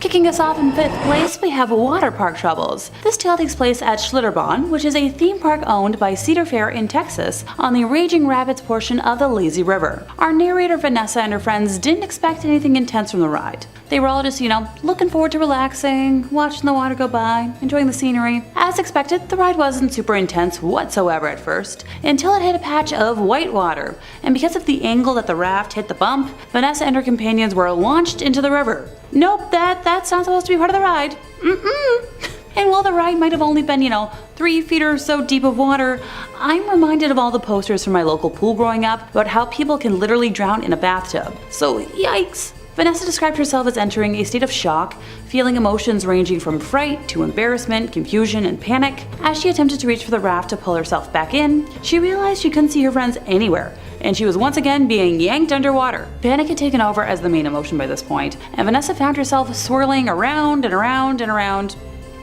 Kicking us off in 5th place, we have water park troubles. This tale takes place at Schlitterbahn, which is a theme park owned by Cedar Fair in Texas on the Raging Rapids portion of the Lazy River. Our narrator Vanessa and her friends didn't expect anything intense from the ride. They were all just, looking forward to relaxing, watching the water go by, enjoying the scenery. As expected, the ride wasn't super intense whatsoever at first, until it hit a patch of white water, and because of the angle that the raft hit the bump, Vanessa and her companions were launched into the river. Nope, that's not supposed to be part of the ride. And while the ride might have only been, 3 feet or so deep of water, I'm reminded of all the posters from my local pool growing up about how people can literally drown in a bathtub. So yikes! Vanessa described herself as entering a state of shock, feeling emotions ranging from fright to embarrassment, confusion, and panic. As she attempted to reach for the raft to pull herself back in, she realized she couldn't see her friends anywhere, and she was once again being yanked underwater. Panic had taken over as the main emotion by this point, and Vanessa found herself swirling around and around and around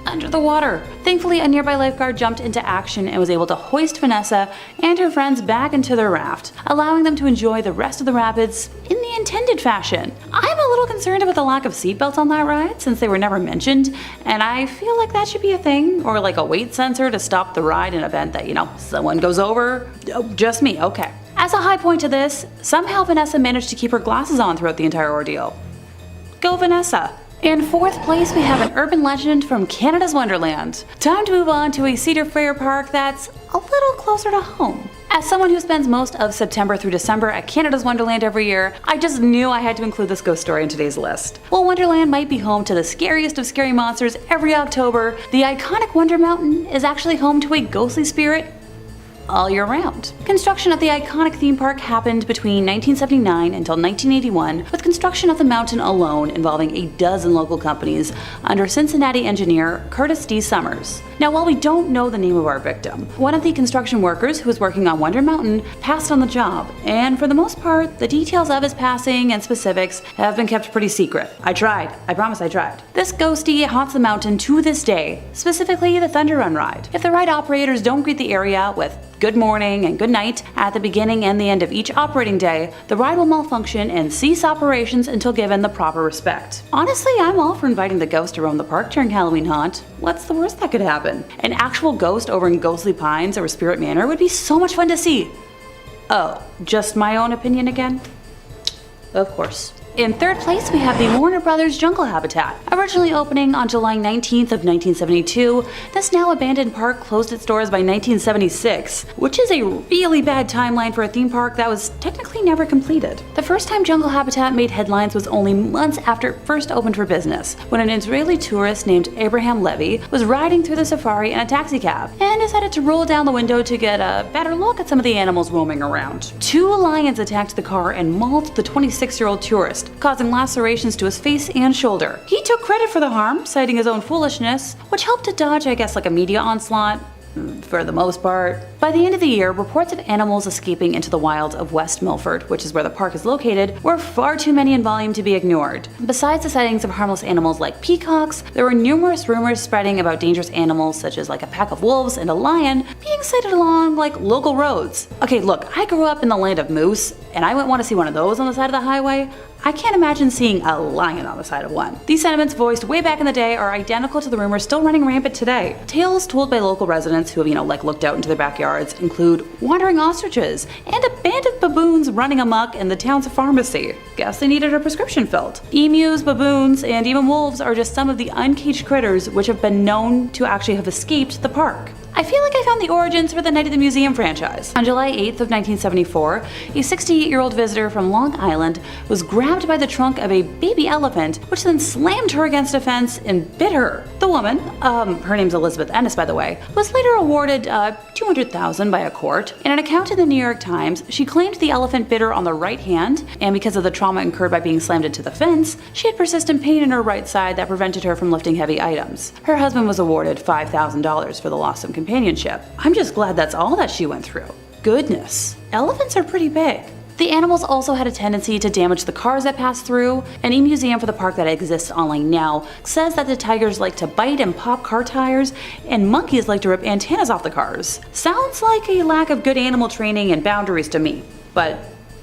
under the water. Thankfully, a nearby lifeguard jumped into action and was able to hoist Vanessa and her friends back into their raft, allowing them to enjoy the rest of the rapids in the intended fashion. I'm a little concerned about the lack of seatbelts on that ride since they were never mentioned, and I feel like that should be a thing, or like a weight sensor to stop the ride in event that, someone goes over. Oh, just me, okay. As a high point to this, somehow Vanessa managed to keep her glasses on throughout the entire ordeal. Go Vanessa! In 4th place, we have an urban legend from Canada's Wonderland. Time to move on to a Cedar Fair park that's a little closer to home. As someone who spends most of September through December at Canada's Wonderland every year, I just knew I had to include this ghost story in today's list. While Wonderland might be home to the scariest of scary monsters every October, the iconic Wonder Mountain is actually home to a ghostly spirit all year round. Construction of the iconic theme park happened between 1979 until 1981, with construction of the mountain alone involving a dozen local companies under Cincinnati engineer Curtis D. Summers. Now, while we don't know the name of our victim, one of the construction workers who was working on Wonder Mountain passed on the job, and for the most part, the details of his passing and specifics have been kept pretty secret. I tried. I promise I tried. This ghosty haunts the mountain to this day, specifically the Thunder Run ride. If the ride operators don't greet the area with good morning and good night at the beginning and the end of each operating day, the ride will malfunction and cease operations until given the proper respect. Honestly, I'm all for inviting the ghost to roam the park during Halloween haunt. What's the worst that could happen? An actual ghost over in Ghostly Pines or Spirit Manor would be so much fun to see. Oh, just my own opinion again? Of course. In 3rd place, we have the Warner Brothers Jungle Habitat. Originally opening on July 19th of 1972, this now abandoned park closed its doors by 1976, which is a really bad timeline for a theme park that was technically never completed. The first time Jungle Habitat made headlines was only months after it first opened for business, when an Israeli tourist named Abraham Levy was riding through the safari in a taxicab and decided to roll down the window to get a better look at some of the animals roaming around. 2 lions attacked the car and mauled the 26-year-old tourist, causing lacerations to his face and shoulder. He took credit for the harm, citing his own foolishness, which helped to dodge, a media onslaught. For the most part. By the end of the year, reports of animals escaping into the wilds of West Milford, which is where the park is located, were far too many in volume to be ignored. Besides the sightings of harmless animals like peacocks, there were numerous rumors spreading about dangerous animals such as a pack of wolves and a lion being sighted along local roads. Okay, look, I grew up in the land of moose, and I wouldn't want to see one of those on the side of the highway. I can't imagine seeing a lion on the side of one. These sentiments voiced way back in the day are identical to the rumors still running rampant today. Tales told by local residents who have, looked out into their backyards include wandering ostriches and a band of baboons running amok in the town's pharmacy. Guess they needed a prescription filled. Emus, baboons, and even wolves are just some of the uncaged critters which have been known to actually have escaped the park. I feel like I found the origins for the Night at the Museum franchise. On July 8th of 1974, a 68-year-old visitor from Long Island was grabbed by the trunk of a baby elephant, which then slammed her against a fence and bit her. The woman, her name's Elizabeth Ennis by the way, was later awarded $200,000 by a court. In an account in the New York Times, she claimed the elephant bit her on the right hand, and because of the trauma incurred by being slammed into the fence, she had persistent pain in her right side that prevented her from lifting heavy items. Her husband was awarded $5,000 for the loss of companionship. I'm just glad that's all that she went through. Goodness, elephants are pretty big. The animals also had a tendency to damage the cars that passed through. An e-museum for the park that exists online now says that the tigers like to bite and pop car tires, and monkeys like to rip antennas off the cars. Sounds like a lack of good animal training and boundaries to me, but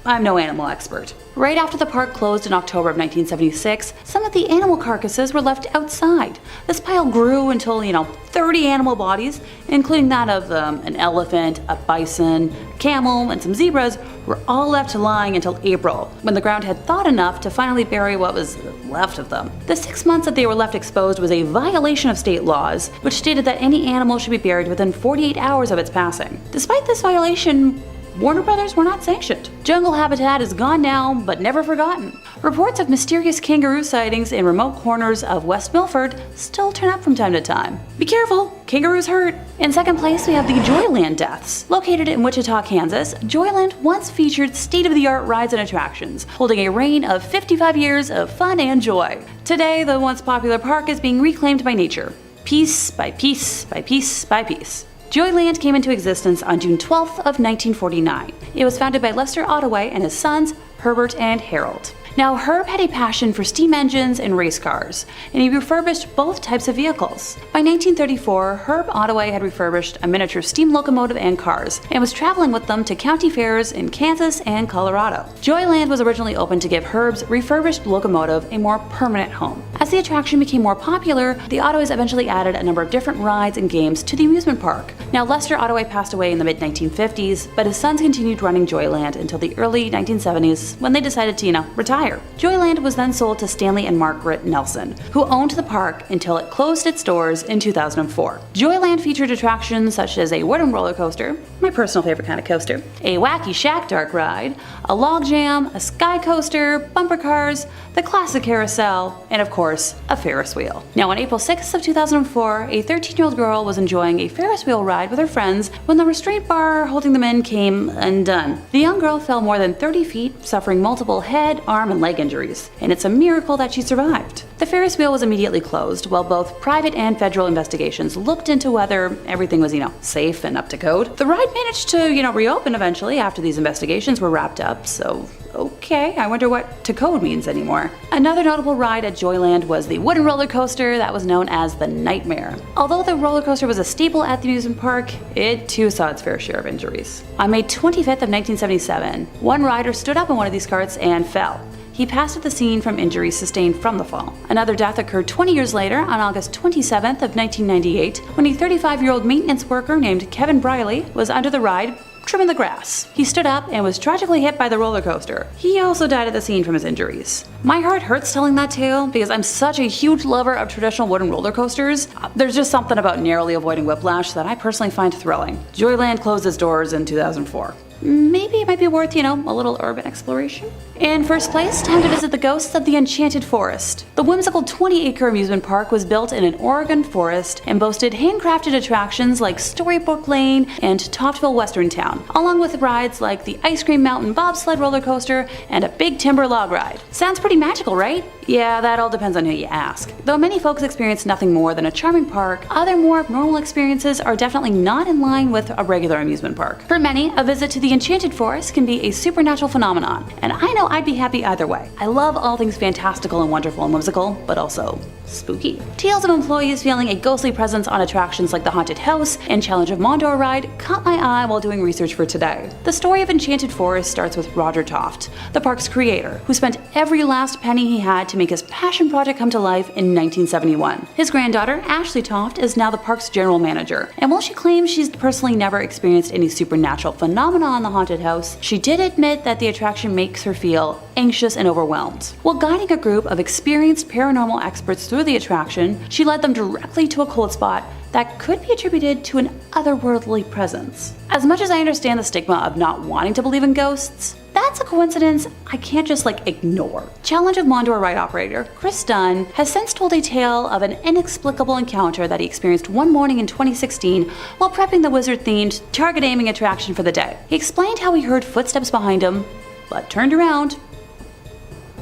I'm no animal expert. Right after the park closed in October of 1976, some of the animal carcasses were left outside. This pile grew until, 30 animal bodies, including that of an elephant, a bison, camel, and some zebras, were all left lying until April, when the ground had thawed enough to finally bury what was left of them. The 6 months that they were left exposed was a violation of state laws, which stated that any animal should be buried within 48 hours of its passing. Despite this violation, Warner Brothers were not sanctioned. Jungle habitat is gone now, but never forgotten. Reports of mysterious kangaroo sightings in remote corners of West Milford still turn up from time to time. Be careful, kangaroos hurt. In second place, we have the Joyland deaths. Located in Wichita, Kansas, Joyland once featured state-of-the-art rides and attractions, holding a reign of 55 years of fun and joy. Today, the once popular park is being reclaimed by nature, piece by piece by piece by piece. Joyland came into existence on June 12th of 1949. It was founded by Lester Ottaway and his sons, Herbert and Harold. Now, Herb had a passion for steam engines and race cars, and he refurbished both types of vehicles. By 1934, Herb Ottaway had refurbished a miniature steam locomotive and cars, and was traveling with them to county fairs in Kansas and Colorado. Joyland was originally opened to give Herb's refurbished locomotive a more permanent home. As the attraction became more popular, the Ottoways eventually added a number of different rides and games to the amusement park. Now, Lester Ottaway passed away in the mid-1950s, but his sons continued running Joyland until the early 1970s, when they decided to, retire. Joyland was then sold to Stanley and Margaret Nelson, who owned the park until it closed its doors in 2004. Joyland featured attractions such as a wooden roller coaster, my personal favorite kind of coaster, a wacky shack dark ride, a log jam, a sky coaster, bumper cars, the classic carousel, and of course, a Ferris wheel. Now, on April 6th of 2004, a 13-year-old girl was enjoying a Ferris wheel ride with her friends when the restraint bar holding them in came undone. The young girl fell more than 30 feet, suffering multiple head, arm, and leg injuries, and it's a miracle that she survived. The Ferris wheel was immediately closed, while both private and federal investigations looked into whether everything was, safe and up to code. The ride managed to, reopen eventually after these investigations were wrapped up, so okay, I wonder what to code means anymore. Another notable ride at Joyland was the wooden roller coaster that was known as the Nightmare. Although the roller coaster was a staple at the amusement park, it too saw its fair share of injuries. On May 25th of 1977, one rider stood up in one of these carts and fell. He passed at the scene from injuries sustained from the fall. Another death occurred 20 years later on August 27th of 1998 when a 35-year-old maintenance worker named Kevin Briley was under the ride trimming the grass. He stood up and was tragically hit by the roller coaster. He also died at the scene from his injuries. My heart hurts telling that tale because I'm such a huge lover of traditional wooden roller coasters. There's just something about narrowly avoiding whiplash that I personally find thrilling. Joyland closed its doors in 2004. Maybe it might be worth, a little urban exploration. In first place, time to visit the ghosts of the Enchanted Forest. The whimsical 20-acre amusement park was built in an Oregon forest and boasted handcrafted attractions like Storybook Lane and Toftville Western Town, along with rides like the Ice Cream Mountain bobsled roller coaster and a Big Timber log ride. Sounds pretty magical, right? Yeah, that all depends on who you ask. Though many folks experience nothing more than a charming park, other more abnormal experiences are definitely not in line with a regular amusement park. For many, a visit to the Enchanted Forest can be a supernatural phenomenon, and I know I'd be happy either way. I love all things fantastical and wonderful and whimsical, but also spooky. Tales of employees feeling a ghostly presence on attractions like the Haunted House and Challenge of Mondor ride caught my eye while doing research for today. The story of Enchanted Forest starts with Roger Toft, the park's creator, who spent every last penny he had to make his passion project come to life in 1971. His granddaughter, Ashley Toft, is now the park's general manager, and while she claims she's personally never experienced any supernatural phenomena on the Haunted House, she did admit that the attraction makes her feel anxious and overwhelmed. While guiding a group of experienced paranormal experts through the attraction, she led them directly to a cold spot that could be attributed to an otherworldly presence. As much as I understand the stigma of not wanting to believe in ghosts, that's a coincidence I can't just ignore. Challenge of Mondor ride operator Chris Dunn has since told a tale of an inexplicable encounter that he experienced one morning in 2016 while prepping the wizard-themed target aiming attraction for the day. He explained how he heard footsteps behind him, but turned around.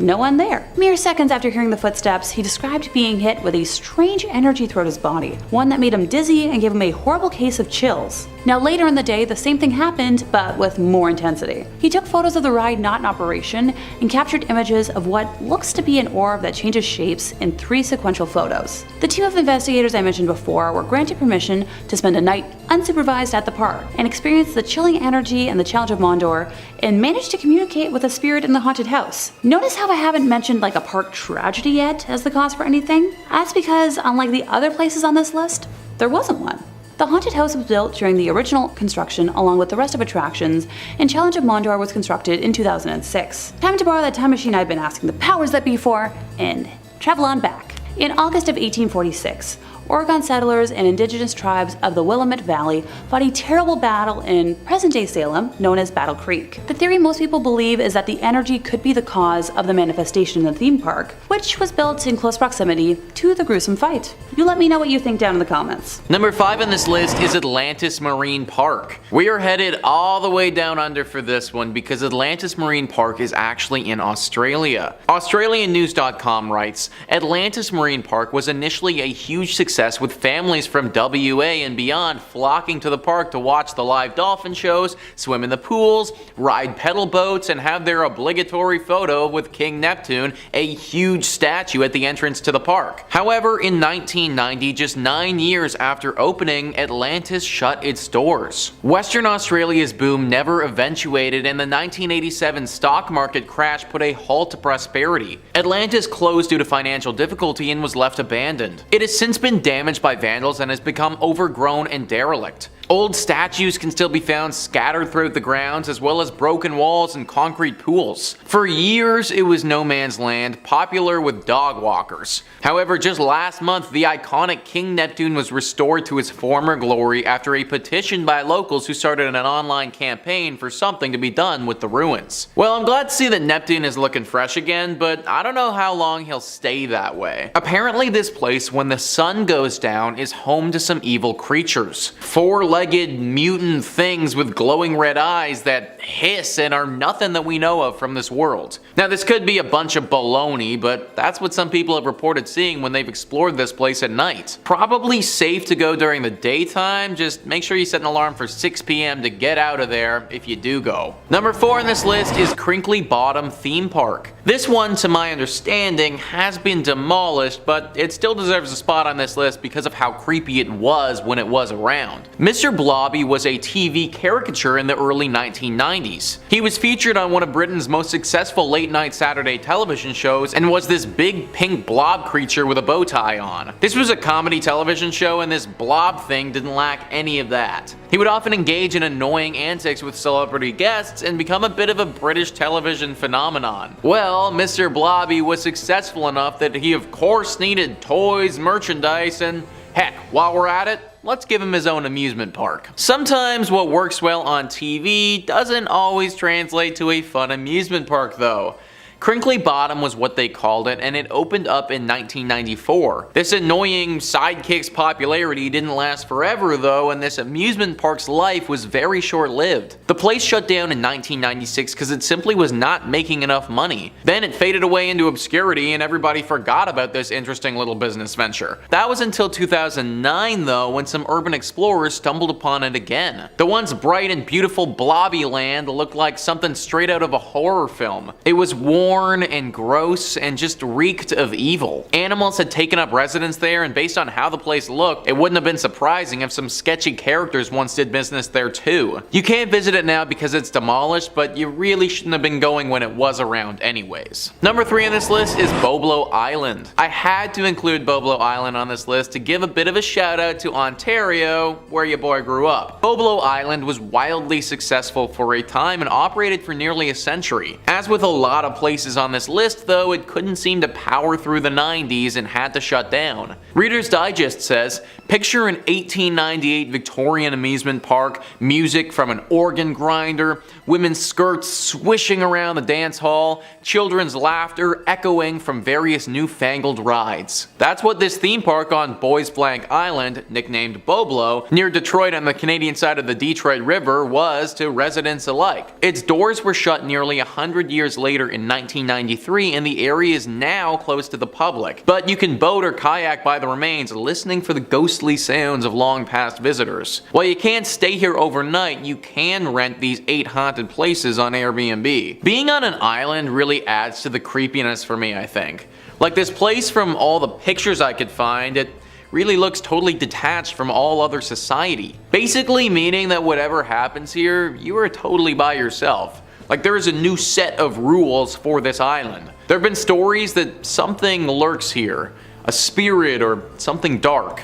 No one there. Mere seconds after hearing the footsteps, he described being hit with a strange energy throughout his body, one that made him dizzy and gave him a horrible case of chills. Now later in the day, the same thing happened, but with more intensity. He took photos of the ride not in operation and captured images of what looks to be an orb that changes shapes in 3 sequential photos. The 2 of the investigators I mentioned before were granted permission to spend a night unsupervised at the park and experienced the chilling energy and the challenge of Mondor and managed to communicate with a spirit in the haunted house. Notice how I haven't mentioned like a park tragedy yet as the cause for anything? That's because unlike the other places on this list, there wasn't one. The haunted house was built during the original construction along with the rest of attractions, and Challenge of Mondor was constructed in 2006. Time to borrow that time machine I've been asking the powers that be for, and travel on back. In August of 1846, Oregon settlers and indigenous tribes of the Willamette Valley fought a terrible battle in present-day Salem, known as Battle Creek. The theory most people believe is that the energy could be the cause of the manifestation in the theme park, which was built in close proximity to the gruesome fight. You let me know what you think down in the comments. Number 5 on this list is Atlantis Marine Park. We are headed all the way down under for this one because Atlantis Marine Park is actually in Australia. AustralianNews.com writes, Atlantis Marine Park was initially a huge success with families from WA and beyond flocking to the park to watch the live dolphin shows, swim in the pools, ride pedal boats, and have their obligatory photo with King Neptune, a huge statue at the entrance to the park. However, in 1990, just 9 years after opening, Atlantis shut its doors. Western Australia's boom never eventuated, and the 1987 stock market crash put a halt to prosperity. Atlantis closed due to financial difficulty and was left abandoned. It has since been damaged by vandals and has become overgrown and derelict. Old statues can still be found scattered throughout the grounds, as well as broken walls and concrete pools. For years, it was no man's land, popular with dog walkers. However, just last month, the iconic King Neptune was restored to his former glory after a petition by locals who started an online campaign for something to be done with the ruins. Well, I'm glad to see that Neptune is looking fresh again, but I don't know how long he'll stay that way. Apparently, this place, when the sun goes down, is home to some evil creatures. Four-legged mutant things with glowing red eyes that hiss and are nothing that we know of from this world. Now, this could be a bunch of baloney, but that's what some people have reported seeing when they've explored this place at night. Probably safe to go during the daytime, just make sure you set an alarm for 6 p.m. to get out of there if you do go. Number 4 on this list is Crinkly Bottom Theme Park. This one, to my understanding, has been demolished, but it still deserves a spot on this list because of how creepy it was when it was around. Mr. Blobby was a TV caricature in the early 1990s. He was featured on one of Britain's most successful late-night Saturday television shows and was this big pink blob creature with a bow tie on. This was a comedy television show, and this blob thing didn't lack any of that. He would often engage in annoying antics with celebrity guests and become a bit of a British television phenomenon. Well, Mr. Blobby was successful enough that he of course needed toys, merchandise, and heck, while we're at it, let's give him his own amusement park. Sometimes what works well on TV doesn't always translate to a fun amusement park though. Crinkly Bottom was what they called it, and it opened up in 1994. This annoying sidekick's popularity didn't last forever though, and this amusement park's life was very short-lived. The place shut down in 1996 because it simply was not making enough money. Then it faded away into obscurity and everybody forgot about this interesting little business venture. That was until 2009 though, when some urban explorers stumbled upon it again. The once bright and beautiful Blobby Land looked like something straight out of a horror film. It was worn and gross and just reeked of evil. Animals had taken up residence there, and based on how the place looked, it wouldn't have been surprising if some sketchy characters once did business there too. You can't visit it now because it's demolished, but you really shouldn't have been going when it was around anyways. Number 3 on this list is Boblo Island. I had to include Boblo Island on this list to give a bit of a shout out to Ontario, where your boy grew up. Boblo Island was wildly successful for a time and operated for nearly a century. As with a lot of places on this list though, it couldn't seem to power through the 90s and had to shut down. Reader's Digest says, picture an 1898 Victorian amusement park, music from an organ grinder, women's skirts swishing around the dance hall, children's laughter echoing from various newfangled rides. That's what this theme park on Boys Blank Island, nicknamed Boblo, near Detroit on the Canadian side of the Detroit River, was to residents alike. Its doors were shut nearly 100 years later in 1993, and the area is now closed to the public. But you can boat or kayak by the remains, listening for the ghostly sounds of long past visitors. While you can't stay here overnight, you can rent these 8 haunted places on Airbnb. Being on an island really adds to the creepiness for me, I think. Like this place, from all the pictures I could find, it really looks totally detached from all other society. Basically meaning that whatever happens here, you are totally by yourself. Like there is a new set of rules for this island. There have been stories that something lurks here, a spirit or something dark.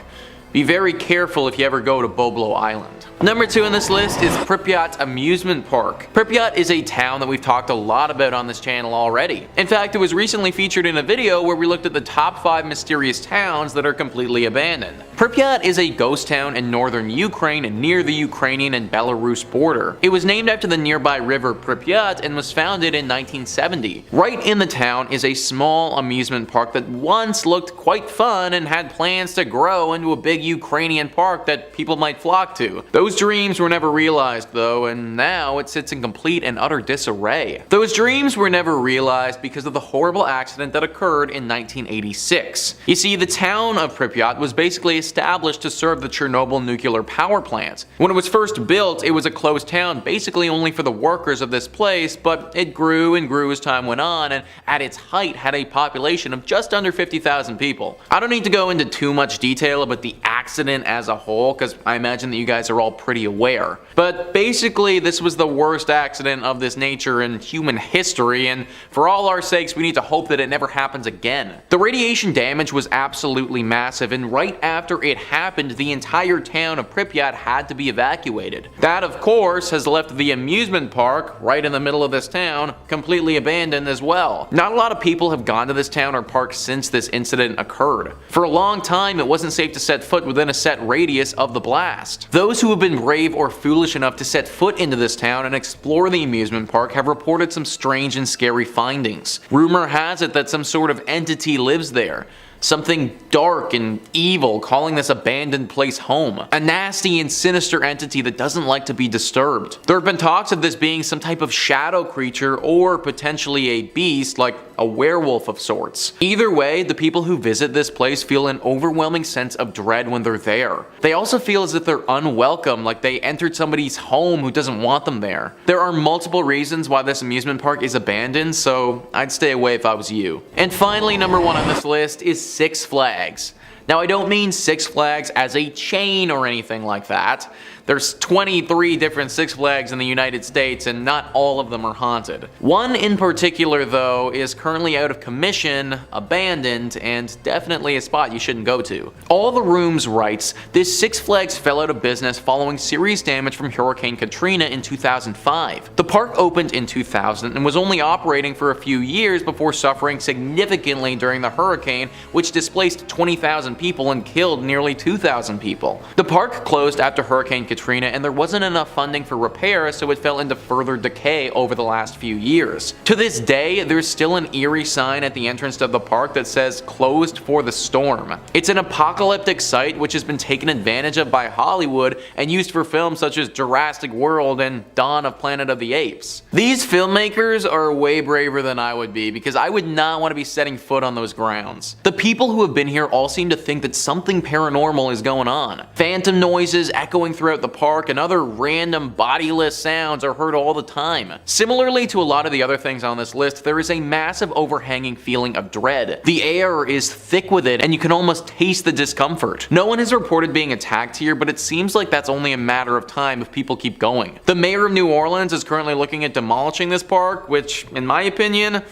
Be very careful if you ever go to Boblo Island. Number 2 on this list is Pripyat Amusement Park. Pripyat is a town that we've talked a lot about on this channel already. In fact, it was recently featured in a video where we looked at the top 5 mysterious towns that are completely abandoned. Pripyat is a ghost town in northern Ukraine and near the Ukrainian and Belarus border. It was named after the nearby river Pripyat and was founded in 1970. Right in the town is a small amusement park that once looked quite fun and had plans to grow into a big Ukrainian park that people might flock to. Those dreams were never realized though, and now it sits in complete and utter disarray. Those dreams were never realized because of the horrible accident that occurred in 1986. You see, the town of Pripyat was basically established to serve the Chernobyl nuclear power plant. When it was first built, it was a closed town basically only for the workers of this place, but it grew and grew as time went on, and at its height had a population of just under 50,000 people. I don't need to go into too much detail about the accident as a whole, because I imagine that you guys are all pretty aware. But basically, this was the worst accident of this nature in human history, and for all our sakes, we need to hope that it never happens again. The radiation damage was absolutely massive, and right after it happened, the entire town of Pripyat had to be evacuated. That, of course, has left the amusement park, right in the middle of this town, completely abandoned as well. Not a lot of people have gone to this town or park since this incident occurred. For a long time, it wasn't safe to set foot within a set radius of the blast. Those who have been brave or foolish enough to set foot into this town and explore the amusement park have reported some strange and scary findings. Rumor has it that some sort of entity lives there. Something dark and evil calling this abandoned place home. A nasty and sinister entity that doesn't like to be disturbed. There have been talks of this being some type of shadow creature or potentially a beast like a werewolf of sorts. Either way, the people who visit this place feel an overwhelming sense of dread when they're there. They also feel as if they're unwelcome, like they entered somebody's home who doesn't want them there. There are multiple reasons why this amusement park is abandoned, so I'd stay away if I was you. And finally, number 1 on this list is Six Flags. Now, I don't mean Six Flags as a chain or anything like that. There's 23 different Six Flags in the United States, and not all of them are haunted. One in particular, though, is currently out of commission, abandoned, and definitely a spot you shouldn't go to. All the Rooms writes, this Six Flags fell out of business following serious damage from Hurricane Katrina in 2005. The park opened in 2000 and was only operating for a few years before suffering significantly during the hurricane, which displaced 20,000 people and killed nearly 2,000 people. The park closed after Hurricane Katrina, and there wasn't enough funding for repairs, so it fell into further decay over the last few years. To this day, there's still an eerie sign at the entrance to the park that says closed for the storm. It's an apocalyptic site which has been taken advantage of by Hollywood and used for films such as Jurassic World and Dawn of Planet of the Apes. These filmmakers are way braver than I would be, because I would not want to be setting foot on those grounds. The people who have been here all seem to think that something paranormal is going on. Phantom noises echoing throughout the park and other random bodiless sounds are heard all the time. Similarly to a lot of the other things on this list, there is a massive overhanging feeling of dread. The air is thick with it and you can almost taste the discomfort. No one has reported being attacked here, but it seems like that's only a matter of time if people keep going. The mayor of New Orleans is currently looking at demolishing this park, which, in my opinion,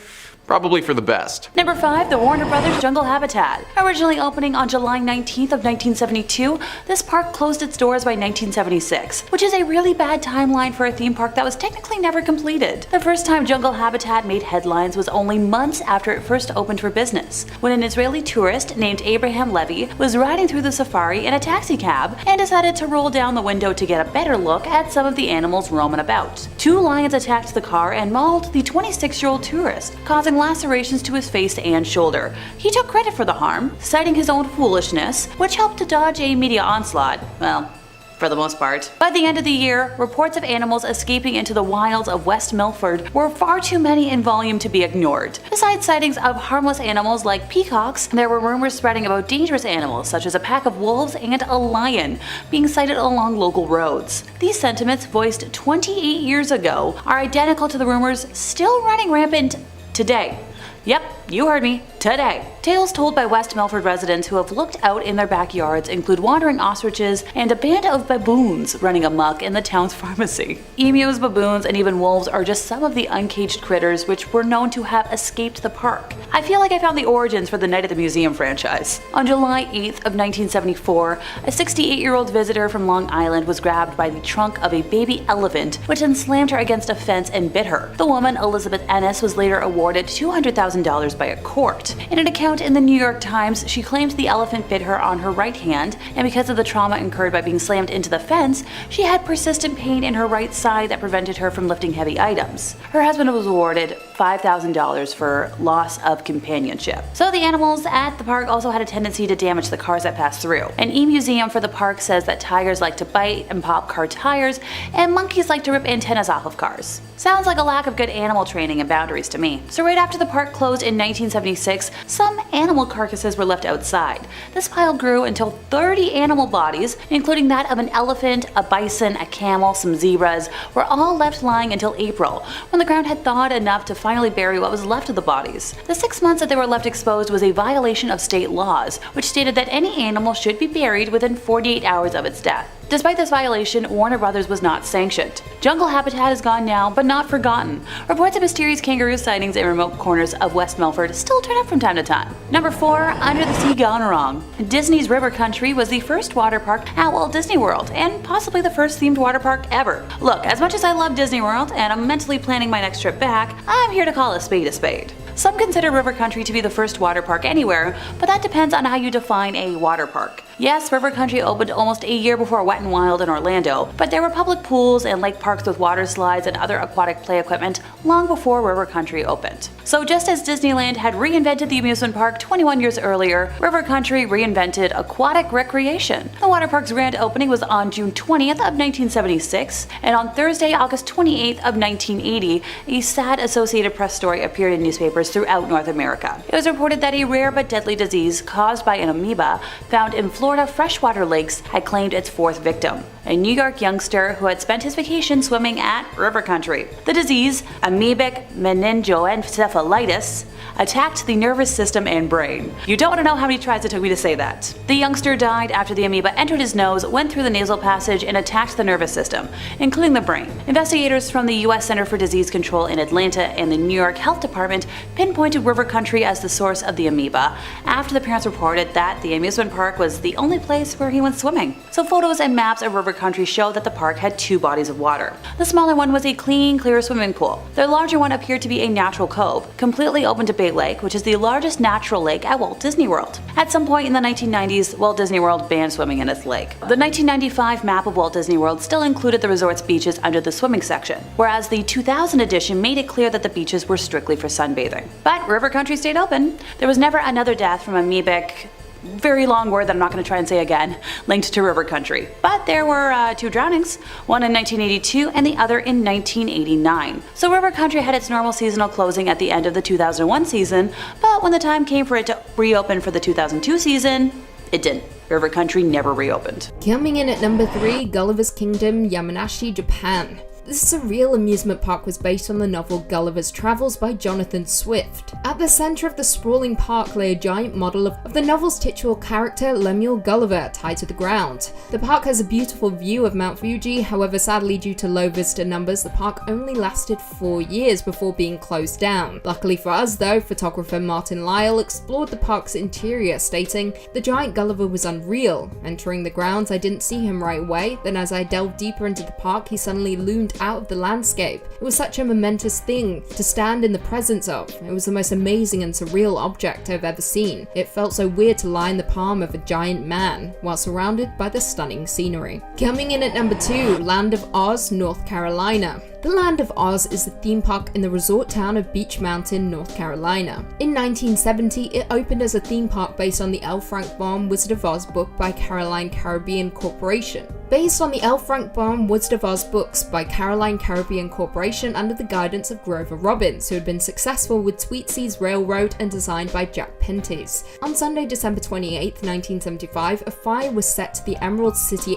probably for the best. Number 5, the Warner Brothers Jungle Habitat. Originally opening on July 19th of 1972, this park closed its doors by 1976, which is a really bad timeline for a theme park that was technically never completed. The first time Jungle Habitat made headlines was only months after it first opened for business, when an Israeli tourist named Abraham Levy was riding through the safari in a taxi cab and decided to roll down the window to get a better look at some of the animals roaming about. 2 lions attacked the car and mauled the 26-year-old tourist, causing lacerations to his face and shoulder. He took credit for the harm, citing his own foolishness, which helped to dodge a media onslaught. Well, for the most part. By the end of the year, reports of animals escaping into the wilds of West Milford were far too many in volume to be ignored. Besides sightings of harmless animals like peacocks, there were rumors spreading about dangerous animals such as a pack of wolves and a lion being sighted along local roads. These sentiments, voiced 28 years ago, are identical to the rumors still running rampant today. Yep, You heard me, today. Tales told by West Milford residents who have looked out in their backyards include wandering ostriches and a band of baboons running amok in the town's pharmacy. Emus, baboons, and even wolves are just some of the uncaged critters which were known to have escaped the park. I feel like I found the origins for the Night at the Museum franchise. On July 8th of 1974, a 68-year-old visitor from Long Island was grabbed by the trunk of a baby elephant, which then slammed her against a fence and bit her. The woman, Elizabeth Ennis, was later awarded $200,000 by a court. In an account in the New York Times, she claimed the elephant bit her on her right hand, and because of the trauma incurred by being slammed into the fence, she had persistent pain in her right side that prevented her from lifting heavy items. Her husband was awarded $5,000 for loss of companionship. So the animals at the park also had a tendency to damage the cars that passed through. An e-museum for the park says that tigers like to bite and pop car tires, and monkeys like to rip antennas off of cars. Sounds like a lack of good animal training and boundaries to me. So right after the park closed in 1976, some animal carcasses were left outside. This pile grew until 30 animal bodies, including that of an elephant, a bison, a camel, some zebras, were all left lying until April, when the ground had thawed enough to finally bury what was left of the bodies. The 6 months that they were left exposed was a violation of state laws, which stated that any animal should be buried within 48 hours of its death. Despite this violation, Warner Brothers was not sanctioned. Jungle habitat is gone now, but not forgotten. Reports of mysterious kangaroo sightings in remote corners of West Milford still turn up from time to time. Number 4. Under the Sea Gone Wrong. Disney's River Country was the first water park at Walt Disney World, and possibly the first themed water park ever. Look, as much as I love Disney World, and I'm mentally planning my next trip back, I'm here to call a spade a spade. Some consider River Country to be the first water park anywhere, but that depends on how you define a water park. Yes, River Country opened almost a year before Wet n Wild in Orlando, but there were public pools and lake parks with water slides and other aquatic play equipment long before River Country opened. So just as Disneyland had reinvented the amusement park 21 years earlier, River Country reinvented aquatic recreation. The water park's grand opening was on June 20th of 1976, and on Thursday, August 28th of 1980, a sad Associated Press story appeared in newspapers throughout North America. It was reported that a rare but deadly disease caused by an amoeba found in Florida freshwater lakes had claimed its 4th victim, a New York youngster who had spent his vacation swimming at River Country. The disease, amoebic meningoencephalitis, attacked the nervous system and brain. You don't want to know how many tries it took me to say that. The youngster died after the amoeba entered his nose, went through the nasal passage, and attacked the nervous system, including the brain. Investigators from the U.S. Center for Disease Control in Atlanta and the New York Health Department pinpointed River Country as the source of the amoeba after the parents reported that the amusement park was the only place where he went swimming. So photos and maps of River Country show that the park had 2 bodies of water. The smaller one was a clean, clear swimming pool. The larger one appeared to be a natural cove, completely open to Bay Lake, which is the largest natural lake at Walt Disney World. At some point in the 1990s, Walt Disney World banned swimming in its lake. The 1995 map of Walt Disney World still included the resort's beaches under the swimming section, whereas the 2000 edition made it clear that the beaches were strictly for sunbathing. But River Country stayed open. There was never another death from amoebic, very long word that I'm not going to try and say again, linked to River Country. But there were 2 drownings, one in 1982 and the other in 1989. So River Country had its normal seasonal closing at the end of the 2001 season, but when the time came for it to reopen for the 2002 season, it didn't. River Country never reopened. Coming in at number 3, Gulliver's Kingdom, Yamanashi, Japan. This surreal amusement park was based on the novel Gulliver's Travels by Jonathan Swift. At the center of the sprawling park lay a giant model of the novel's titular character Lemuel Gulliver tied to the ground. The park has a beautiful view of Mount Fuji, however sadly due to low visitor numbers the park only lasted 4 years before being closed down. Luckily for us though, photographer Martin Lyle explored the park's interior, stating, "The giant Gulliver was unreal. Entering the grounds I didn't see him right away, then as I delved deeper into the park he suddenly loomed out of the landscape. It was such a momentous thing to stand in the presence of. It was the most amazing and surreal object I've ever seen. It felt so weird to lie in the palm of a giant man while surrounded by the stunning scenery." Coming in at number 2, Land of Oz, North Carolina. The Land of Oz is a theme park in the resort town of Beach Mountain, North Carolina. In 1970, it opened as a theme park based on the L. Frank Baum Wizard of Oz book by Caroline Caribbean Corporation. Based on the L. Frank Baum Wizard of Oz books by Caroline Caribbean Corporation under the guidance of Grover Robbins, who had been successful with Sweetsea's Railroad and designed by Jack Pintes. On Sunday, December 28, 1975, a fire was set to the Emerald City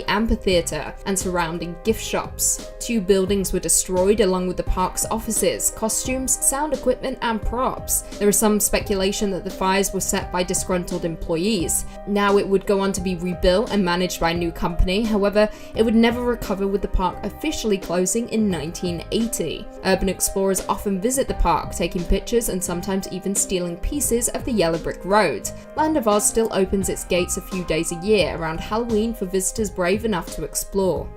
Amphitheater and surrounding gift shops. 2 buildings were destroyed along with the park's offices, costumes, sound equipment, and props. There is some speculation that the fires were set by disgruntled employees. Now it would go on to be rebuilt and managed by a new company, however, it would never recover, with the park officially closing in 1980. Urban explorers often visit the park, taking pictures and sometimes even stealing pieces of the yellow brick road. Land of Oz still opens its gates a few days a year around Halloween for visitors brave enough to explore.